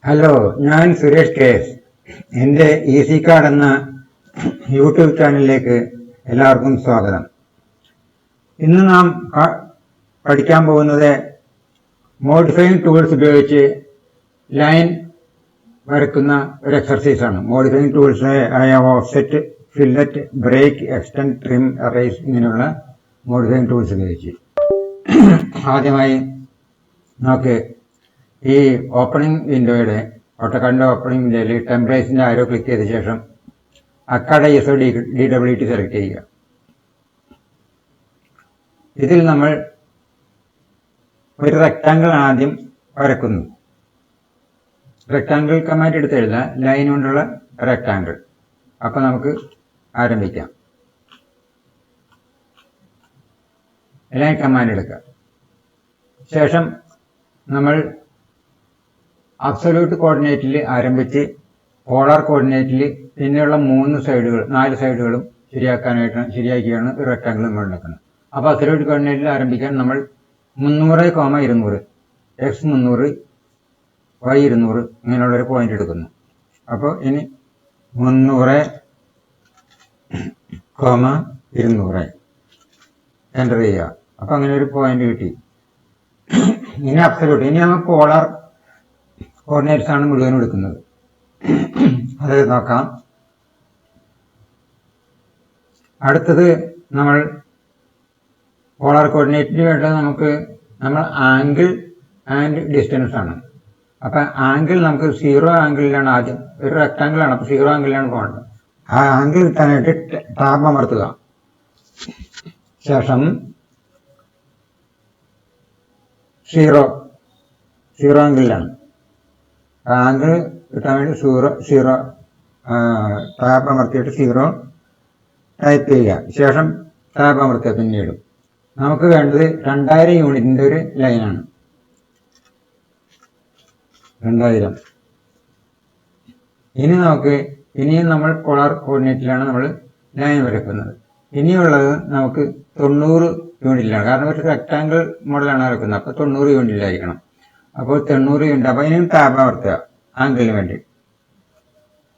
Hello, ഞാൻ Suresh K S. എൻ്റെ easy card എന്ന യൂട്യൂബ് ചാനലിലേക്ക് എല്ലാവർക്കും സ്വാഗതം. ഇന്ന് നാം പഠിക്കാൻ പോകുന്നത് മോഡിഫയിങ് ടൂൾസ് ഉപയോഗിച്ച് ലൈൻ വരയ്ക്കുന്ന ഒരു എക്സർസൈസാണ്. മോഡിഫയിങ് ടൂൾസ് ആയ offset, fillet, break, extend, trim, erase ഇങ്ങനെയുള്ള മോഡിഫയിങ് ടൂൾസ് ഉപയോഗിച്ച് ആദ്യമായി നമുക്ക് ഈ ഓപ്പണിംഗ് വിൻഡോയുടെ ഓട്ടോകാഡിന്റെ ഓപ്പണിംഗ് വിൻഡോയിൽ ടെംപ്ലേറ്റ്സിന്റെ ആരോ ക്ലിക്ക് ചെയ്ത ശേഷം അക്കാഡ് ISO DWT സെലക്ട് ചെയ്യുക. ഇതിൽ നമ്മൾ ഒരു റെക്ടാങ്കിൾ ആദ്യം വരക്കുന്നു. റെക്ടാങ്കിൾ കമാൻഡ് എടുത്ത് എഴുതാം, ലൈൻ കൊണ്ടുള്ള റെക്ടാങ്കിൾ. അപ്പൊ നമുക്ക് ആരംഭിക്കാം. ലൈൻ കമാൻഡ് എടുക്കുക. ശേഷം നമ്മൾ അബ്സല്യൂട്ട് കോർഡിനേറ്റിൽ ആരംഭിച്ച് പോളാർ കോർഡിനേറ്റിൽ പിന്നെയുള്ള 4 സൈഡുകളും ശരിയാക്കിയാണ് ഒരു റെക്ടാങ്കിൾ നമ്മൾ ഉണ്ടാക്കുന്നത്. അപ്പോൾ അബ്സല്യൂട്ട് കോർഡിനേറ്റിൽ ആരംഭിക്കാൻ നമ്മൾ 300, 200, x 300, y 200 ഇങ്ങനെയുള്ളൊരു പോയിന്റ് എടുക്കുന്നു. അപ്പോൾ ഇനി 300, 200 എൻ്റർ ചെയ്യുക. അപ്പോൾ അങ്ങനെ ഒരു പോയിന്റ് കിട്ടി. ഇനി അബ്സല്യൂട്ട്, ഇനി നമ്മൾ പോളാർ കോർഡിനേറ്റ്സ് ആണ് മുഴുവനും എടുക്കുന്നത്. അത് നോക്കാം. അടുത്തത് നമ്മൾ പോളാർ കോർഡിനേറ്റിന് വേണ്ടത് നമ്മൾ ആംഗിൾ ആൻഡ് ഡിസ്റ്റൻസ് ആണ്. അപ്പൊ ആംഗിൾ നമുക്ക് 0 ആംഗിളിലാണ് ആദ്യം, ഒരു റെക്ടാങ്കിൾ ആണ്, അപ്പൊ 0 ആംഗിളിലാണ് പോകേണ്ടത്. ആ ആംഗിൾ കിട്ടാനായിട്ട് ടാബ് അമർത്തുക. ശേഷം 0 ആംഗിളിലാണ്. ആംഗിൾ കിട്ടാൻ വേണ്ടി 0 ടാബ് അമർത്തിയിട്ട് 0 ടൈപ്പ് ചെയ്യുക. ശേഷം ടാബ് അമർത്തുക. പിന്നീട് നമുക്ക് വേണ്ടത് 2000 യൂണിറ്റിന്റെ ഒരു ലൈനാണ്. 2000. ഇനിയും നമ്മൾ പോളാർ കോർഡിനേറ്റിലാണ് നമ്മൾ ലൈൻ വരയ്ക്കുന്നത്. ഇനിയുള്ളത് നമുക്ക് 90 യൂണിറ്റിലാണ്. കാരണം ഒരു റെക്ടാങ്കിൾ മോഡലാണ് വരയ്ക്കുന്നത്. അപ്പോൾ 90 യൂണിറ്റിലായിരിക്കണം. അപ്പോൾ 90 യൂണിറ്റ്. അപ്പോൾ ഇനിയും ടാബ് അമർത്തുക. ആംഗിളിന് വേണ്ടി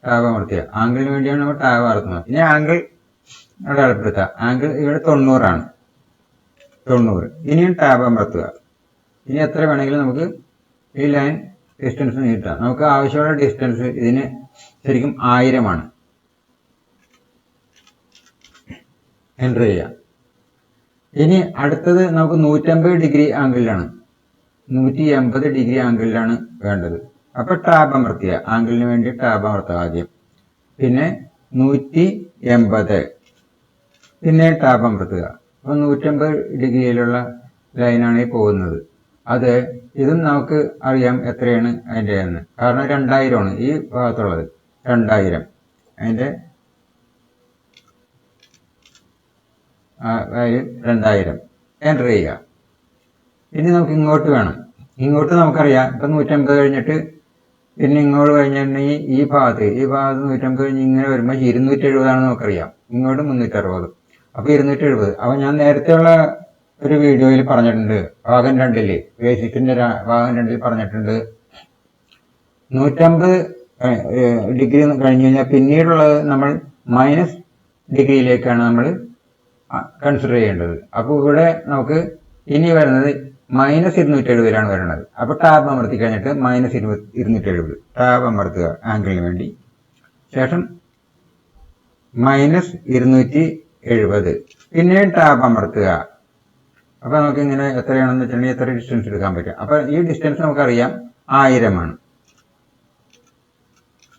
ടാബ് അമർത്തുക. ആംഗിളിന് വേണ്ടിയാണ് നമ്മൾ ടാബ് അമർത്തുന്നത്. ഇനി ആംഗിൾ അടയാളപ്പെടുത്തുക. ആംഗിൾ ഇവിടെ 90 ആണ്. 90. ഇനിയും ടാബ് അമർത്തുക. ഇനി എത്ര വേണമെങ്കിലും നമുക്ക് ഈ ലൈൻ ഡിസ്റ്റൻസ് നീട്ടാം. നമുക്ക് ആവശ്യമുള്ള ഡിസ്റ്റൻസ് ഇതിന് ശരിക്കും 1000 ആണ്. എൻ്റർ ചെയ്യാം. ഇനി അടുത്തത് നമുക്ക് 150 ഡിഗ്രി ആംഗിളിലാണ്, 180 ഡിഗ്രി ആംഗിളിലാണ് വേണ്ടത്. അപ്പൊ ടാബ് അമർത്തുക. ആംഗിളിന് വേണ്ടി ടാബ് അമർത്തുക ആദ്യം. പിന്നെ 180, പിന്നെ ടാബ് അമർത്തുക. അപ്പൊ 150 ഡിഗ്രിയിലുള്ള ലൈനാണ് ഈ പോകുന്നത്. ഇതും നമുക്ക് അറിയാം എത്രയാണ് അതിൻ്റെ എന്ന്. കാരണം 2000 ആണ് ഈ ഭാഗത്തുള്ളത്. 2000 അതിന്റെ വാല്യൂ 2000 എൻ്റർ ചെയ്യുക. ഇനി നമുക്ക് ഇങ്ങോട്ട് വേണം. ഇങ്ങോട്ട് നമുക്കറിയാം. ഇപ്പം 150 കഴിഞ്ഞിട്ട് പിന്നെ ഇങ്ങോട്ട് കഴിഞ്ഞിട്ടുണ്ടെങ്കിൽ ഈ ഭാഗത്ത് 150 കഴിഞ്ഞ് ഇങ്ങനെ വരുമ്പോൾ 270 ആണെന്ന് നമുക്കറിയാം. ഇങ്ങോട്ട് 360. അപ്പോൾ 270. അപ്പോൾ ഞാൻ നേരത്തെയുള്ള ഒരു വീഡിയോയിൽ പറഞ്ഞിട്ടുണ്ട്, ഭാഗം 2 ബേസിക്കിന്റെ ഭാഗം 2 പറഞ്ഞിട്ടുണ്ട്. 150 ഡിഗ്രി കഴിഞ്ഞ് കഴിഞ്ഞാൽ പിന്നീടുള്ളത് നമ്മൾ മൈനസ് ഡിഗ്രിയിലേക്കാണ് നമ്മൾ കൺസിഡർ ചെയ്യേണ്ടത്. അപ്പോൾ ഇവിടെ നമുക്ക് ഇനി വരുന്നത് -270 വരുന്നത്. അപ്പൊ ടാബ് അമർത്തി കഴിഞ്ഞിട്ട് -270 ടാബ് അമർത്തുക ആംഗിളിന് വേണ്ടി. ശേഷം -270 പിന്നെയും ടാബ് അമർത്തുക. അപ്പൊ നമുക്ക് ഇങ്ങനെ എത്രയാണെന്ന് വെച്ചിട്ടുണ്ടെങ്കിൽ എത്ര ഡിസ്റ്റൻസ് എടുക്കാൻ പറ്റും. അപ്പൊ ഈ ഡിസ്റ്റൻസ് നമുക്കറിയാം 1000 ആണ്.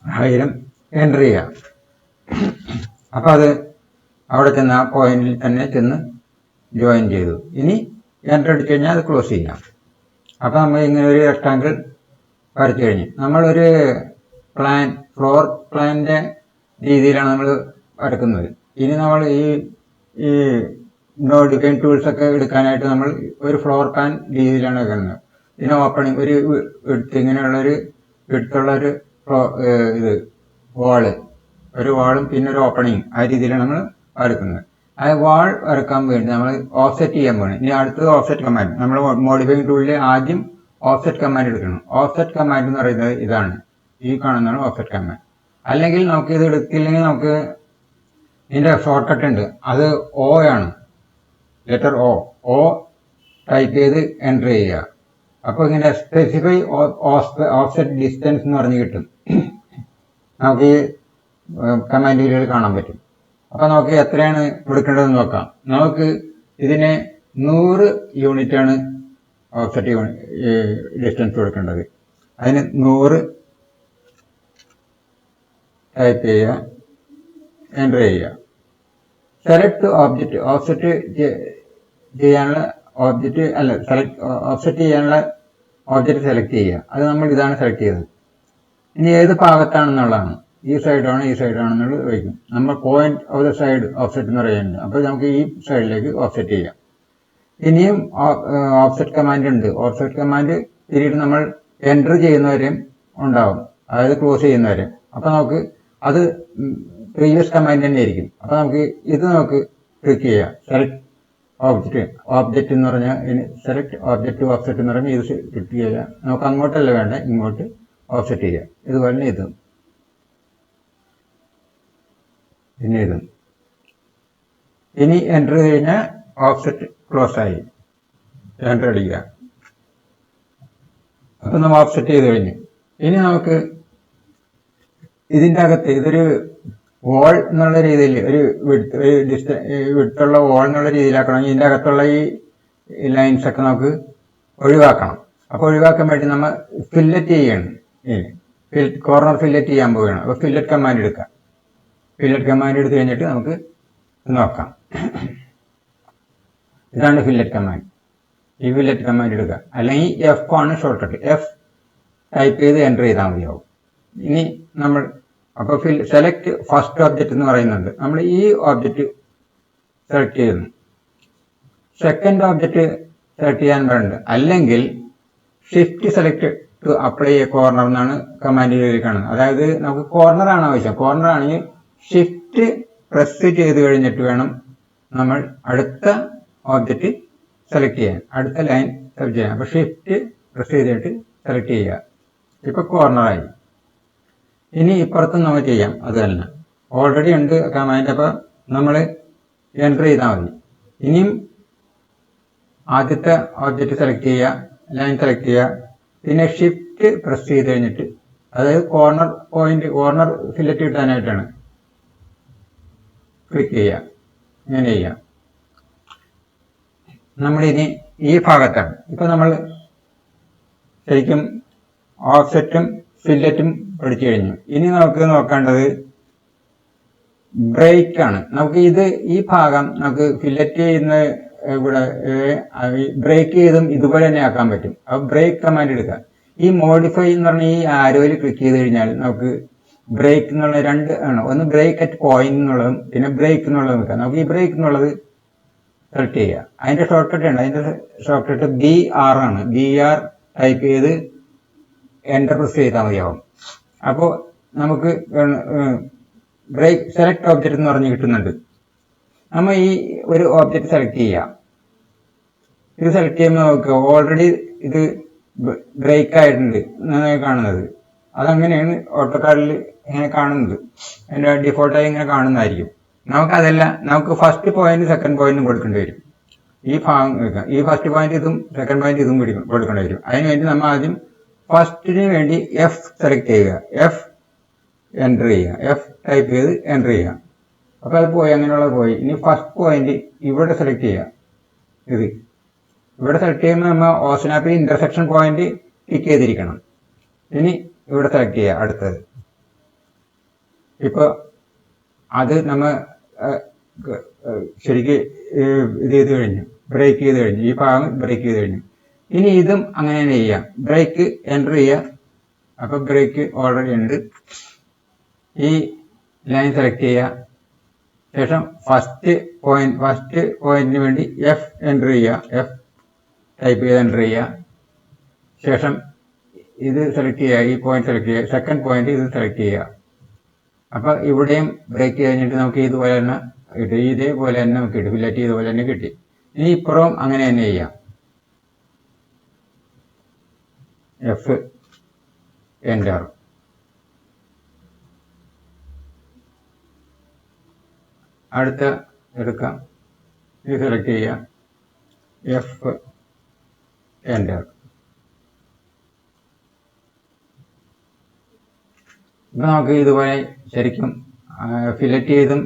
1000 എൻ്റർ ചെയ്യാം. അപ്പൊ അത് അവിടെ ചെന്ന് ആ പോയിന്റിൽ തന്നെ ചെന്ന് ജോയിൻ ചെയ്തു. ഇനി എൻ്റർ അടിച്ചു കഴിഞ്ഞാൽ അത് ക്ലോസ് ചെയ്യാം. അപ്പൊ നമ്മൾ ഇങ്ങനെ ഒരു റെക്ടാങ്കിൾ വരച്ചു കഴിഞ്ഞു. നമ്മളൊരു ഫ്ലോർ പ്ലാനിന്റെ രീതിയിലാണ് നമ്മൾ വരക്കുന്നത്. ഇനി നമ്മൾ ഈ മോഡിഫയിങ് ടൂൾസ് ഒക്കെ എടുക്കാനായിട്ട് നമ്മൾ ഒരു ഫ്ലോർ പ്ലാൻ രീതിയിലാണ് വെക്കുന്നത്. ഇതിന് ഓപ്പണിംഗ് ഒരു എടുത്തുള്ള ഒരു വാളും പിന്നെ ഒരു ഓപ്പണിംഗ്, ആ രീതിയിലാണ് നമ്മൾ വരക്കുന്നത്. ആ വാൾ വരക്കാൻ വേണ്ടി നമ്മൾ ഓഫ്സെറ്റ് ചെയ്യാൻ പോകണം. ഇനി അടുത്തത് ഓഫ്സെറ്റ് കമാൻഡ്. നമ്മൾ മോഡിഫയിങ് ടൂളിൽ ആദ്യം ഓഫ്സെറ്റ് കമാൻഡ് എടുക്കണം. ഓഫ്സെറ്റ് കമാൻഡ് എന്ന് പറയുന്നത് ഇതാണ്, ഈ കാണുന്നതാണ് ഓഫ്സെറ്റ് കമാൻഡ്. അല്ലെങ്കിൽ നമുക്ക് ഇത് എടുത്തില്ലെങ്കിൽ നമുക്ക് ഇതിന്റെ ഷോർട്ട് കട്ട് ഉണ്ട്, അത് O ആണ്, ലെറ്റർ O ടൈപ്പ് ചെയ്ത് എൻ്റർ ചെയ്യുക. അപ്പോൾ ഇങ്ങനെ സ്പെസിഫൈ ഓഫ്സെറ്റ് ഡിസ്റ്റൻസ് എന്ന് പറഞ്ഞ് കിട്ടും. നമുക്ക് ഈ കമാൻഡിൽ കാണാൻ പറ്റും. അപ്പോൾ നമുക്ക് എത്രയാണ് കൊടുക്കേണ്ടതെന്ന് നോക്കാം. നമുക്ക് ഇതിനെ 100 യൂണിറ്റ് ആണ് ഓഫ്സെറ്റ് ഡിസ്റ്റൻസ് കൊടുക്കേണ്ടത്. അതിന് 100 ടൈപ്പ് ചെയ്യുക, എൻ്റർ ചെയ്യുക. സെലക്ട് ഓബ്ജക്റ്റ്, ഓഫ്സെറ്റ് ചെയ്യാനുള്ള ഓബ്ജക്റ്റ് അല്ല, ഓഫ്സെറ്റ് ചെയ്യാനുള്ള ഓബ്ജക്റ്റ് സെലക്ട് ചെയ്യുക. അത് നമ്മൾ ഇതാണ് സെലക്ട് ചെയ്തത്. ഇനി ഏത് ഭാഗത്താണെന്നുള്ളതാണ്, ഈ സൈഡാണ് ഈ സൈഡാണെന്നുള്ളത് ചോദിക്കും. നമ്മൾ point of the side offset എന്ന് പറയുന്നുണ്ട്. അപ്പോൾ നമുക്ക് ഈ സൈഡിലേക്ക് ഓഫ്സെറ്റ് ചെയ്യാം. ഇനിയും ഓഫ്സെറ്റ് കമാൻഡ് ഉണ്ട്. ഓഫ്സെറ്റ് കമാൻഡ് പിന്നീട് നമ്മൾ എൻ്റർ ചെയ്യുന്നവരെയും ഉണ്ടാവും, അതായത് ക്ലോസ് ചെയ്യുന്നവരെയും. അപ്പോൾ നമുക്ക് അത് പ്രീവിയസ് കമാൻഡ് തന്നെ ആയിരിക്കും. അപ്പോൾ നമുക്ക് ഇത് നമുക്ക് ക്ലിക്ക് ചെയ്യാം. സെലക്ട് ഓബ്ജക്റ്റ് എന്ന് പറഞ്ഞാൽ സെലക്ട് ഓബ്ജക്റ്റ് ഓഫ്സെറ്റ് എന്ന് പറഞ്ഞാൽ ഇത് ക്ലിക്ക് ചെയ്യുക. നമുക്ക് അങ്ങോട്ടല്ല വേണ്ട, ഇങ്ങോട്ട് ഓഫ്സെറ്റ് ചെയ്യുക. ഇതുപോലെ ഇതും പിന്നെ ഇതും. ഇനി എൻ്റർ കഴിഞ്ഞാൽ ഓഫ്സെറ്റ് ക്ലോസ് ആയി, എൻ്റർ അടിക്കുക. അപ്പം നമ്മൾ ഓഫ്സെറ്റ് ചെയ്ത് കഴിഞ്ഞു. ഇനി നമുക്ക് ഇതിൻ്റെ അകത്ത് ഇതൊരു വോൾ എന്നുള്ള രീതിയിൽ ഒരു വിടുത്തുള്ള വോൾ എന്നുള്ള രീതിയിലാക്കണമെങ്കിൽ ഇതിൻ്റെ അകത്തുള്ള ഈ ലൈൻസ് ഒക്കെ നമുക്ക് ഒഴിവാക്കണം. അപ്പോൾ ഒഴിവാക്കാൻ വേണ്ടി നമ്മൾ ഫില്ലറ്റ് ചെയ്യണം, കോർണർ ഫില്ലറ്റ് ചെയ്യാൻ പോവുകയാണ്. അപ്പോൾ ഫില്ലറ്റ് കമാൻഡ് എടുക്കാം. ഫില്ലറ്റ് കമാൻഡ് എടുത്തു കഴിഞ്ഞിട്ട് നമുക്ക് നോക്കാം. ഇതാണ് ഫില്ലറ്റ് കമാൻഡ്. ഈ ഫില്ലറ്റ് കമാൻഡ് എടുക്കുക. അല്ലെങ്കിൽ F ആണ് ഷോർട്ട് കട്ട്. F ടൈപ്പ് ചെയ്ത് എൻ്റർ ചെയ്താൽ മതിയാവും. ഇനി നമ്മൾ അപ്പോൾ സെലക്ട് ഫസ്റ്റ് ഓബ്ജക്റ്റ് എന്ന് പറയുന്നുണ്ട്. നമ്മൾ ഈ ഓബ്ജക്റ്റ് സെലക്ട് ചെയ്യുന്നു. സെക്കൻഡ് ഓബ്ജക്റ്റ് സെലക്ട് ചെയ്യാൻ പറയുന്നുണ്ട്. അല്ലെങ്കിൽ shift select to apply a corner എന്നാണ് കമാൻഡിൽ കാണുന്നത്. അതായത് നമുക്ക് കോർണർ ആണ് ആവശ്യം. കോർണർ ആണെങ്കിൽ ഷിഫ്റ്റ് പ്രസ് ചെയ്ത് കഴിഞ്ഞിട്ട് വേണം നമ്മൾ അടുത്ത ഓബ്ജക്റ്റ് സെലക്ട് ചെയ്യാൻ, അടുത്ത ലൈൻ സെലക്ട് ചെയ്യാൻ. അപ്പോൾ ഷിഫ്റ്റ് പ്രസ് ചെയ്തിട്ട് സെലക്ട് ചെയ്യുക. ഇപ്പോൾ കോർണറായി. ഇനി ഇപ്പുറത്തും നമുക്ക് ചെയ്യാം അത് തന്നെ. ഓൾറെഡി ഉണ്ട് കമാൻഡ്. അപ്പോൾ നമ്മൾ എൻ്റർ ചെയ്താൽ മതി. ഇനിയും ആദ്യത്തെ ഓബ്ജക്റ്റ് സെലക്ട് ചെയ്യുക, ലൈൻ സെലക്ട് ചെയ്യുക. പിന്നെ ഷിഫ്റ്റ് പ്രസ് ചെയ്ത് കഴിഞ്ഞിട്ട്, അതായത് കോർണർ പോയിന്റ്, കോർണർ ഫില്ലറ്റ് കിട്ടാനായിട്ടാണ്, ക്ലിക്ക് ചെയ്യുക. ഇങ്ങനെ ചെയ്യാം. നമ്മളിനി ഈ ഭാഗത്താണ്. ഇപ്പം നമ്മൾ ശരിക്കും ഓഫ്സെറ്റും ഫില്ലറ്റും പഠിച്ചു കഴിഞ്ഞു. ഇനി നമുക്ക് നോക്കേണ്ടത് ബ്രേക്ക് ആണ്. നമുക്ക് ഈ ഭാഗം നമുക്ക് ഫില്ലറ്റ് ചെയ്യുന്ന ഇവിടെ ബ്രേക്ക് ചെയ്തും ഇതുപോലെ തന്നെ ആക്കാൻ പറ്റും. അപ്പോൾ ബ്രേക്ക് കമാൻഡ് എടുക്കുക. ഈ മോഡിഫൈ എന്ന് പറഞ്ഞാൽ ഈ ആരോയിൽ ക്ലിക്ക് ചെയ്ത് കഴിഞ്ഞാൽ നമുക്ക് ബ്രേക്ക് എന്നുള്ള രണ്ട് ആണ്. ഒന്ന് ബ്രേക്ക് അറ്റ് പോയിന്റ് എന്നുള്ളതും പിന്നെ ബ്രേക്ക് എന്നുള്ളതും വെക്കാം. നമുക്ക് ഈ ബ്രേക്ക് എന്നുള്ളത് സെലക്ട് ചെയ്യുക. അതിന്റെ ഷോർട്ട് കട്ട് ഉണ്ട്. അതിന്റെ ഷോർട്ട് കട്ട് BR ആണ്. BR ടൈപ്പ് ചെയ്ത് എൻ്റർ പ്രസ് ചെയ്താൽ മതിയാവും. അപ്പോൾ നമുക്ക് ബ്രേക്ക് സെലക്ട് ഓബ്ജക്റ്റ് എന്ന് പറഞ്ഞ് കിട്ടുന്നുണ്ട്. നമ്മൾ ഈ ഒരു ഓബ്ജക്റ്റ് സെലക്ട് ചെയ്യാം. ഇത് സെലക്ട് ചെയ്യുമ്പോൾ നമുക്ക് ഓൾറെഡി ഇത് ബ്രേക്ക് ആയിട്ടുണ്ട് എന്നാണ് കാണുന്നത്. അതങ്ങനെയാണ് ഓട്ടോകാഡിൽ ഇങ്ങനെ കാണുന്നത്. അതിൻ്റെ ഡിഫോൾട്ടായി ഇങ്ങനെ കാണുന്നതായിരിക്കും. നമുക്കതല്ല, നമുക്ക് ഫസ്റ്റ് പോയിന്റ് സെക്കൻഡ് പോയിന്റും കൊടുക്കേണ്ടി വരും. ഈ ഭാഗം ഈ ഫസ്റ്റ് പോയിന്റ് ഇതും സെക്കൻഡ് പോയിന്റ് ഇതും കൊടുക്കേണ്ടി വരും. അതിനുവേണ്ടി നമ്മൾ ആദ്യം ഫസ്റ്റിന് വേണ്ടി F സെലക്ട് ചെയ്യുക. F എൻ്റർ ചെയ്യുക. F ടൈപ്പ് ചെയ്ത് എൻ്റർ ചെയ്യുക. അപ്പോൾ അത് പോയി, അങ്ങനെയുള്ളത് പോയി. ഇനി ഫസ്റ്റ് പോയിന്റ് ഇവിടെ സെലക്ട് ചെയ്യുക. ഇത് ഇവിടെ സെലക്ട് ചെയ്യുമ്പോൾ നമ്മൾ ഓസ്നാപ്പിൽ ഇന്റർസെക്ഷൻ പോയിന്റ് ടിക്ക് ചെയ്തിരിക്കണം. ഇനി ഇവിടെ സെലക്ട് ചെയ്യുക അടുത്തത്. ഇപ്പോൾ അത് നമ്മൾ ശരിക്ക് ഇത് ചെയ്ത് കഴിഞ്ഞു, ബ്രേക്ക് ചെയ്ത് കഴിഞ്ഞു. ഈ ഭാഗം ബ്രേക്ക് ചെയ്ത് കഴിഞ്ഞു. ഇനി ഇതും അങ്ങനെ തന്നെ ചെയ്യാം. ബ്രേക്ക് എൻ്റർ ചെയ്യുക. അപ്പോൾ ബ്രേക്ക് ഓൾറെഡി ഉണ്ട്. ഈ ലൈൻ സെലക്ട് ചെയ്യുക. ശേഷം ഫസ്റ്റ് പോയിന്റിന് വേണ്ടി F എൻ്റർ ചെയ്യുക. F ടൈപ്പ് ചെയ്ത് എൻ്റർ ചെയ്യുക. ശേഷം ഇത് സെലക്ട് ചെയ്യുക. ഈ പോയിന്റ് സെലക്ട് ചെയ്യുക. സെക്കൻഡ് പോയിന്റ് ഇത് സെലക്ട് ചെയ്യുക. അപ്പോൾ ഇവിടെയും ബ്രേക്ക് കഴിഞ്ഞിട്ട് നമുക്ക് ഇതുപോലെ തന്നെ കിട്ടി. ഇതേപോലെ തന്നെ നമുക്ക് കിട്ടി. ഫില്ലറ്റ് ഇതുപോലെ തന്നെ കിട്ടി. ഇനി ഇപ്പുറവും അങ്ങനെ തന്നെ ചെയ്യാം. F enter. അടുത്ത എടുക്കാം, ഇത് സെലക്ട് ചെയ്യാം, എഫ് എൻ്റർ. ഇപ്പം നമുക്ക് ഇതുപോലെ ശരിക്കും ഫില്ലറ്റ് ചെയ്തും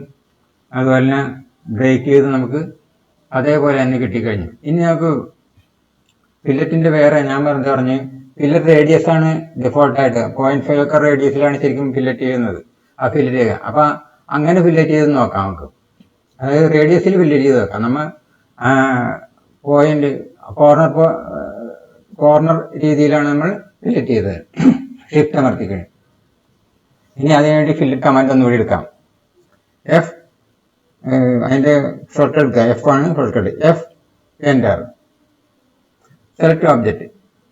അതുപോലെ തന്നെ ബ്രേക്ക് ചെയ്തും നമുക്ക് അതേപോലെ തന്നെ കിട്ടിക്കഴിഞ്ഞു. ഇനി നമുക്ക് ഫില്ലറ്റിൻ്റെ വേറെ ഞാൻ പറഞ്ഞ് ഫില്ലറ്റ് റേഡിയസ് ആണ് ഡിഫോൾട്ടായിട്ട് 0.5 ഒക്കെ റേഡിയസിലാണ് ശരിക്കും ഫില്ലറ്റ് ചെയ്യുന്നത്. ആ ഫില്ലറ്റ് ചെയ്യുക. അപ്പം അങ്ങനെ ഫില്ലറ്റ് ചെയ്ത് നോക്കാം നമുക്ക്. അതായത് റേഡിയസിൽ ഫില്ലറ്റ് ചെയ്ത് നോക്കാം. നമ്മൾ പോയിന്റ് കോർണർ രീതിയിലാണ് നമ്മൾ ഫില്ലറ്റ് ചെയ്തത്. ഷിഫ്റ്റ് അമർത്തിക്കഴിഞ്ഞു. ഇനി അതിനുവേണ്ടി ഫില്ലറ്റ് കമാൻഡ് ഒന്നുകൂടി എടുക്കാം. എഫ് അതിൻ്റെ ഷോർട്ട് കട്ട് എടുക്കുക. എഫ് ആണ് short cut. F enter. Select object.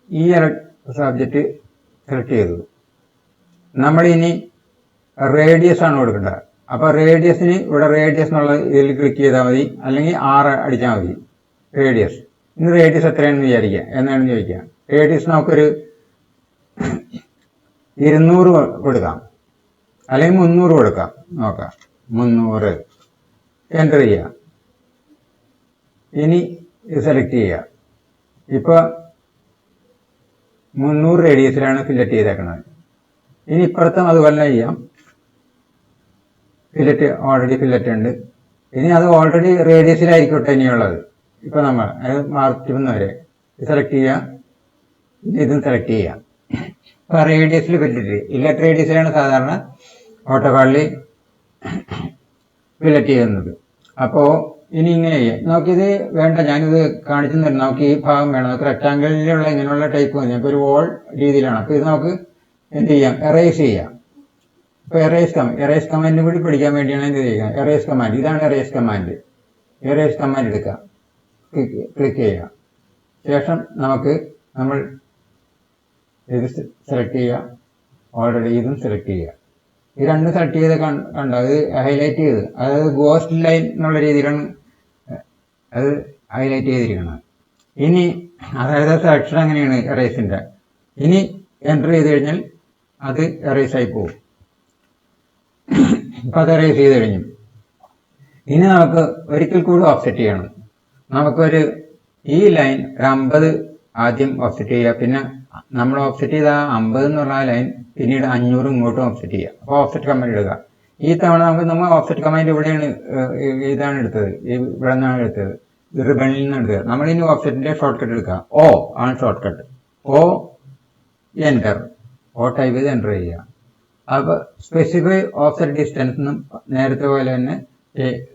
ഈ ഓബ്ജക്റ്റ് സെലക്ട് ചെയ്തു. നമ്മളിനി റേഡിയസ് ആണ് കൊടുക്കേണ്ടത്. അപ്പോൾ റേഡിയസിന് ഇവിടെ റേഡിയസ് എന്നുള്ള ഇതിൽ ക്ലിക്ക് ചെയ്താൽ മതി, അല്ലെങ്കിൽ 6 അടിച്ചാൽ മതി റേഡിയസ്. ഇനി റേഡിയസ് എത്രയാണെന്ന് വിചാരിക്കുക, എന്നാണെന്ന് ചോദിക്കുക. റേഡിയസ് നമുക്കൊരു 200 കൊടുക്കാം, അല്ലെങ്കിൽ 300 കൊടുക്കാം. നോക്കാം, 300 എൻ്റർ ചെയ്യുക. ഇനി സെലക്ട് ചെയ്യുക. ഇപ്പോൾ 300 റേഡിയസിലാണ് ഫില്ലറ്റ് ചെയ്തേക്കുന്നത്. ഇനി ഇപ്പുറത്തും അതുപോലെ ചെയ്യാം. ഫില്ലറ്റ് ഓൾറെഡി ഫില്ലറ്റ് ഉണ്ട്. ഇനി അത് ഓൾറെഡി റേഡിയസിലായിരിക്കട്ടെ ഇനിയുള്ളത്. ഇപ്പോൾ നമ്മൾ അത് മാർച്ച് വരെ സെലക്ട് ചെയ്യുക, ഇതും സെലക്ട് ചെയ്യുക. ഇപ്പോൾ റേഡിയസിൽ ഫില്ലറ്റ് ഇല്ലറ്റ് റേഡിയസിലാണ് സാധാരണ ഓട്ടോകാളിൽ ഫില്ലറ്റ് ചെയ്യുന്നത്. അപ്പോൾ ഇനി ഇങ്ങനെ ചെയ്യാം. നമുക്കിത് വേണ്ട, ഞാനിത് കാണിച്ചു തരും. നമുക്ക് ഈ ഭാഗം വേണം. നമുക്ക് റെക്ടാങ്കിളിലുള്ള ഇങ്ങനെയുള്ള ടൈപ്പ് മതി. നമുക്ക് ഒരു വോൾ രീതിയിലാണ്. അപ്പോൾ ഇത് നമുക്ക് എന്ത് ചെയ്യാം, എറേസ് ചെയ്യാം. ഇപ്പോൾ എറേസ് കമാൻഡ് കൂടി പഠിക്കാൻ വേണ്ടിയാണ് എന്ത് ചെയ്യുക, എറേസ് കമാൻഡ്. ഇതാണ് എറേസ് കമാൻഡ്. എറേസ് കമാൻഡ് എടുക്കുക, ക്ലിക്ക് ചെയ്യുക. ശേഷം നമ്മൾ ഇത് സെലക്ട് ചെയ്യുക. ഓൾറെഡി ഇതും സെലക്ട് ചെയ്യുക. ഈ രണ്ടും സെലക്ട് ചെയ്ത് കണ്ടോ, അത് ഹൈലൈറ്റ് ചെയ്ത്, അതായത് ഗോസ്റ്റ് ലൈൻ എന്നുള്ള രീതിയിലാണ് അത് ഹൈലൈറ്റ് ചെയ്തിരിക്കുന്നത്. ഇനി അതായത് സെലക്ഷൻ അങ്ങനെയാണ് എറേസിൻ്റെ. ഇനി എൻ്റർ ചെയ്ത് കഴിഞ്ഞാൽ അത് എറേസായി പോകും. ഇപ്പം അത് എറേസ് ചെയ്ത് കഴിഞ്ഞു. ഇനി നമുക്ക് ഒരിക്കൽ കൂടി ഓഫ്സെറ്റ് ചെയ്യണം. നമുക്കൊരു ഈ ലൈൻ ഒരു 50 ആദ്യം ഓഫ്സെറ്റ് ചെയ്യുക. പിന്നെ നമ്മൾ ഓഫ്സെറ്റ് ചെയ്ത 50 എന്നുള്ള ആ ലൈൻ പിന്നീട് 500 ഇങ്ങോട്ടും ഓഫ്സെറ്റ് ചെയ്യുക. അപ്പോൾ ഓഫ്സെറ്റ് കമാൻഡ് എടുക്കുക. ഈ തവണ നമ്മൾ ഓഫ്സെറ്റ് കമാൻഡ് ഇവിടെയാണ്, ഇതാണ് എടുത്തത്, ഇവിടെ നിന്നാണ് എടുത്തത്, റിബണിൽ നിന്നാണ് എടുത്തത്. നമ്മളിനി ഓഫ്സെറ്റിൻ്റെ ഷോർട്ട് കട്ട് എടുക്കുക. ഓ ആണ് ഷോർട്ട് കട്ട്. ഓ എൻ്റർ. ഓ ടൈപ്പ് ചെയ്ത് എൻ്റർ ചെയ്യുക. അപ്പോൾ സ്പെസിഫൈ ഓഫ്സെറ്റ് ഡിസ്റ്റൻസ് എന്നും നേരത്തെ പോലെ തന്നെ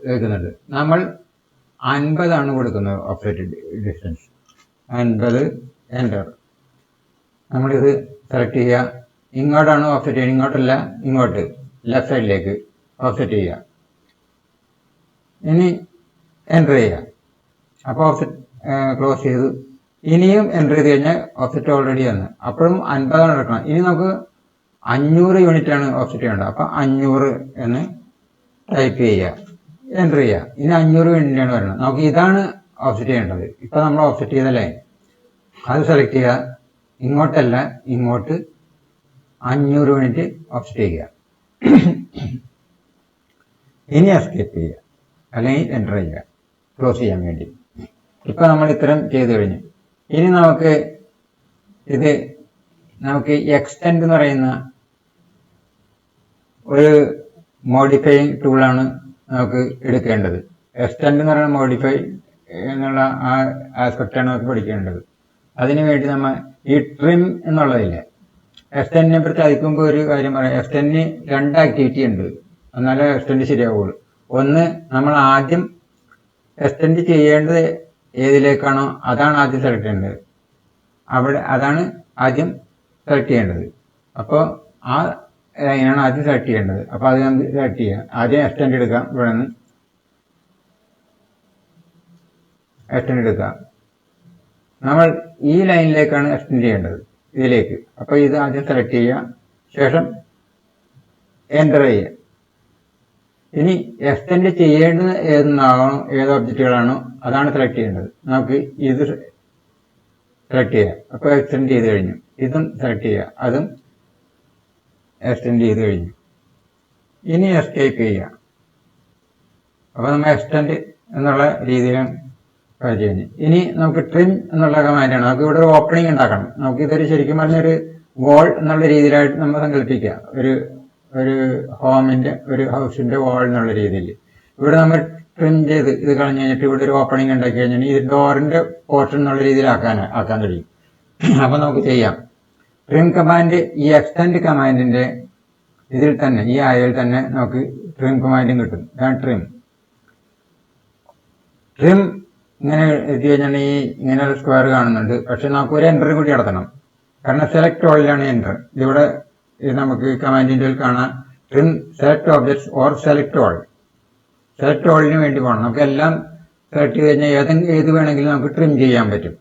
വെക്കുന്നുണ്ട്. നമ്മൾ 50 ആണ് കൊടുക്കുന്നത് ഓഫ്സെറ്റ് ഡിസ്റ്റൻസ്. 50 എൻ്റർ. നമ്മളിത് സെലക്ട് ചെയ്യുക. ഇങ്ങോട്ടാണ് ഓഫ്സെറ്റ് ചെയ്യുക, ഇങ്ങോട്ടല്ല, ഇങ്ങോട്ട് ലെഫ്റ്റ് സൈഡിലേക്ക് ഓഫ്സെറ്റ് ചെയ്യുക. ഇനി എൻ്റർ ചെയ്യുക. അപ്പോൾ ഓഫ്സെറ്റ് ക്ലോസ് ചെയ്തു. ഇനിയും എൻ്റർ ചെയ്ത് കഴിഞ്ഞാൽ ഓഫ്സെറ്റ് ഓൾറെഡി വന്ന്. അപ്പോഴും 50 ആണ് എടുക്കണം. ഇനി നമുക്ക് 500 യൂണിറ്റാണ് ഓഫ്സെറ്റ് ചെയ്യേണ്ടത്. അപ്പോൾ 500 എന്ന് ടൈപ്പ് ചെയ്യുക, എൻ്റർ ചെയ്യുക. ഇനി 500 യൂണിറ്റാണ് വരുന്നത്. നമുക്ക് ഇതാണ് ഓഫ്സെറ്റ് ചെയ്യേണ്ടത്. ഇപ്പോൾ നമ്മൾ ഓഫ്സെറ്റ് ചെയ്ത ലൈൻ അത് സെലക്ട് ചെയ്യുക. ഇങ്ങോട്ടല്ല, ഇങ്ങോട്ട് 500 യൂണിറ്റ് ഓഫ്സെറ്റ് ചെയ്യുക. ഇനി എസ്കേപ്പ് ചെയ്യുക, അല്ലെങ്കിൽ എൻ്റർ ചെയ്യുക, ക്ലോസ് ചെയ്യാൻ വേണ്ടി. ഇപ്പോൾ നമ്മൾ ഇത്തരം ചെയ്ത് കഴിഞ്ഞു. ഇനി നമുക്ക് എക്സ്റ്റെൻഡ് എന്ന് പറയുന്ന ഒരു മോഡിഫൈയിങ് ടൂളാണ് നമുക്ക് എടുക്കേണ്ടത്. എക്സ്റ്റെൻഡ് എന്ന് പറയുന്ന മോഡിഫൈ എന്നുള്ള ആ ആസ്പെക്റ്റാണ് നമുക്ക് പഠിക്കേണ്ടത്. അതിനുവേണ്ടി നമ്മൾ ഈ ട്രിം എന്നുള്ളതില്ലേ, എക്സ്റ്റെൻഡിനെ പറ്റി അയക്കുമ്പോൾ ഒരു കാര്യം പറയാം. എക്സ്റ്റെൻഡിന് 2 ആക്ടിവിറ്റി ഉണ്ട്, എന്നാലേ എക്സ്റ്റെൻഡ് ശരിയാവുള്ളൂ. ഒന്ന്, നമ്മൾ ആദ്യം എക്സ്റ്റെൻഡ് ചെയ്യേണ്ടത് ഏതിലേക്കാണോ അതാണ് ആദ്യം സെലക്ട് ചെയ്യേണ്ടത്. അതാണ് ആദ്യം സെലക്ട് ചെയ്യേണ്ടത്. അപ്പോൾ ആ ലൈനാണ് ആദ്യം സെലക്ട് ചെയ്യേണ്ടത്. അപ്പോൾ അത് നമുക്ക് സെലക്ട് ചെയ്യാം. ആദ്യം എക്സ്റ്റെൻഡ് എടുക്കാം. ഇവിടെ നിന്ന് എക്സ്റ്റെൻഡ് എടുക്കാം. നമ്മൾ ഈ ലൈനിലേക്കാണ് എക്സ്റ്റെൻഡ് ചെയ്യേണ്ടത്, ഇതിലേക്ക്. അപ്പോൾ ഇത് ആദ്യം സെലക്ട് ചെയ്യുക. ശേഷം എൻ്റർ ചെയ്യുക. ഇനി എക്സ്റ്റെൻഡ് ചെയ്യേണ്ടത് ഏത് ഒബ്ജക്റ്റുകളാണോ അതാണ് സെലക്ട് ചെയ്യേണ്ടത്. നമുക്ക് ഇത് സെലക്ട് ചെയ്യാം. അപ്പോൾ എക്സ്റ്റെൻഡ് ചെയ്ത് കഴിഞ്ഞു. ഇതും സെലക്ട് ചെയ്യുക, അതും എക്സ്റ്റെൻഡ് ചെയ്ത് കഴിഞ്ഞു. ഇനി എസ്കേപ്പ് ചെയ്യുക. അപ്പോൾ നമ്മൾ എക്സ്റ്റെൻഡ് എന്നുള്ള രീതിയിലും കഴിഞ്ഞു. ഇനി നമുക്ക് ട്രിം എന്നുള്ള കമാൻഡാണ്. നമുക്ക് ഇവിടെ ഒരു ഓപ്പണിംഗ് ഉണ്ടാക്കണം. നമുക്ക് ഇതൊരു ശരിക്കും പറഞ്ഞൊരു വാൾ എന്നുള്ള രീതിയിലായിട്ട് നമ്മൾ സങ്കല്പിക്കുക. ഒരു ഹോമിന്റെ ഒരു ഹൗസിന്റെ വാൾ എന്നുള്ള രീതിയിൽ ഇവിടെ നമ്മൾ ട്രിം ചെയ്ത് ഇത് കളഞ്ഞു കഴിഞ്ഞിട്ട് ഇവിടെ ഒരു ഓപ്പണിംഗ് ഉണ്ടാക്കി കഴിഞ്ഞാൽ ഈ ഡോറിന്റെ പോർഷൻ എന്നുള്ള രീതിയിൽ ആക്കാൻ കഴിയും. അപ്പൊ നമുക്ക് ചെയ്യാം. ട്രിം കമാൻഡ് ഈ എക്സ്റ്റെൻഡ് കമാൻഡിന്റെ ഇതിൽ തന്നെ ഈ ആയയിൽ തന്നെ നമുക്ക് ട്രിം കമാൻഡും കിട്ടും. ഇതാണ് ട്രിം. ട്രിം ഇങ്ങനെ എത്തി കഴിഞ്ഞാൽ ഈ ഇങ്ങനെ ഒരു സ്ക്വയർ കാണുന്നുണ്ട്. പക്ഷെ നമുക്ക് ഒരു എൻട്രി കൂടി നടത്തണം. കാരണം സെലക്ട് ഓളിലാണ് എൻട്രി. ഇതിവിടെ നമുക്ക് കമാൻഡിൻ്റെ കാണാം trim select objects or select all. Select ഓളിന് വേണ്ടി പോകണം. നമുക്ക് എല്ലാം സെലക്ട് ചെയ്ത് കഴിഞ്ഞാൽ ഏത് വേണമെങ്കിലും നമുക്ക് ട്രിം ചെയ്യാൻ പറ്റും.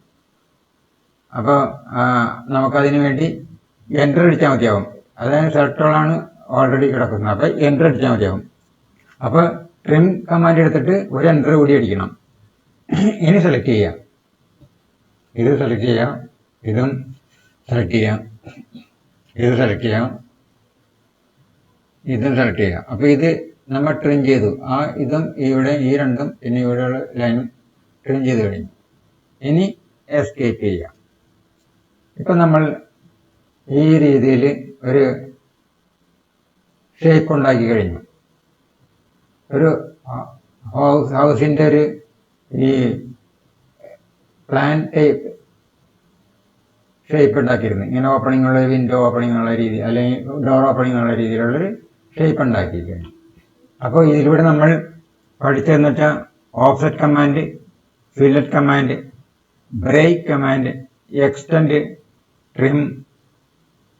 അപ്പോൾ നമുക്കതിന് വേണ്ടി എൻട്രി അടിച്ചാൽ മതിയാവും. അതായത് സെലക്ട് ഓളാണ് ഓൾറെഡി കിടക്കുന്നത്. അപ്പോൾ എൻട്രി അടിച്ചാൽ മതിയാവും. അപ്പോൾ ട്രിം കമാൻഡ് എടുത്തിട്ട് ഒരു എൻട്രി കൂടി അടിക്കണം. ഇനി സെലക്ട് ചെയ്യാം. ഇത് സെലക്ട് ചെയ്യാം, ഇതും സെലക്ട് ചെയ്യാം, ഇത് സെലക്ട് ചെയ്യാം, ഇതും സെലക്ട് ചെയ്യാം. അപ്പോൾ ഇത് നമ്മൾ ട്രിം ചെയ്തു. ഇതും ഇവിടെ ഈ രണ്ടും പിന്നെ ഇവിടെയുള്ള ലൈനും ട്രിം ചെയ്ത് കഴിഞ്ഞു. ഇനി എസ്കേപ്പ് ചെയ്യാം. ഇപ്പം നമ്മൾ ഈ രീതിയിൽ ഒരു ഷേപ്പ് ഉണ്ടാക്കി കഴിഞ്ഞു. ഒരു ഹൗസിൻ്റെ ഒരു ഈ പ്ലാൻ ടൈപ്പ് ഷേപ്പ് ഉണ്ടാക്കിയിരുന്നു. ഇങ്ങനെ ഓപ്പണിംഗ് ഉള്ള വിൻഡോ ഓപ്പണിംഗ് ഉള്ള രീതി അല്ലെങ്കിൽ ഡോർ ഓപ്പണിംഗ് ഉള്ള രീതിയിലുള്ളൊരു ഷേപ്പ് ഉണ്ടാക്കിയിരിക്കുകയാണ്. അപ്പോൾ ഇതിലൂടെ നമ്മൾ പഠിച്ചതെന്ന് വെച്ചാൽ offset command, fillet command, break command, extend, trim,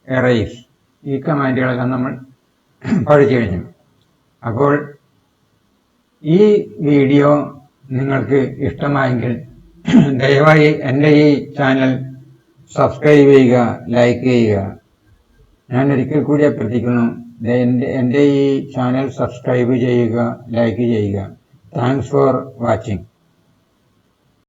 erase, ഈ കമാൻഡുകളെല്ലാം നമ്മൾ പഠിച്ചു കഴിഞ്ഞു. അപ്പോൾ ഈ വീഡിയോ നിങ്ങൾക്ക് ഇഷ്ടമായെങ്കിൽ ദയവായി എൻ്റെ ഈ ചാനൽ സബ്സ്ക്രൈബ് ചെയ്യുക, ലൈക്ക് ചെയ്യുക. ഞാൻ ഒരിക്കൽ കൂടി അഭ്യർത്ഥിക്കുന്നു, എൻ്റെ ഈ ചാനൽ സബ്സ്ക്രൈബ് ചെയ്യുക, ലൈക്ക് ചെയ്യുക. Thanks for watching.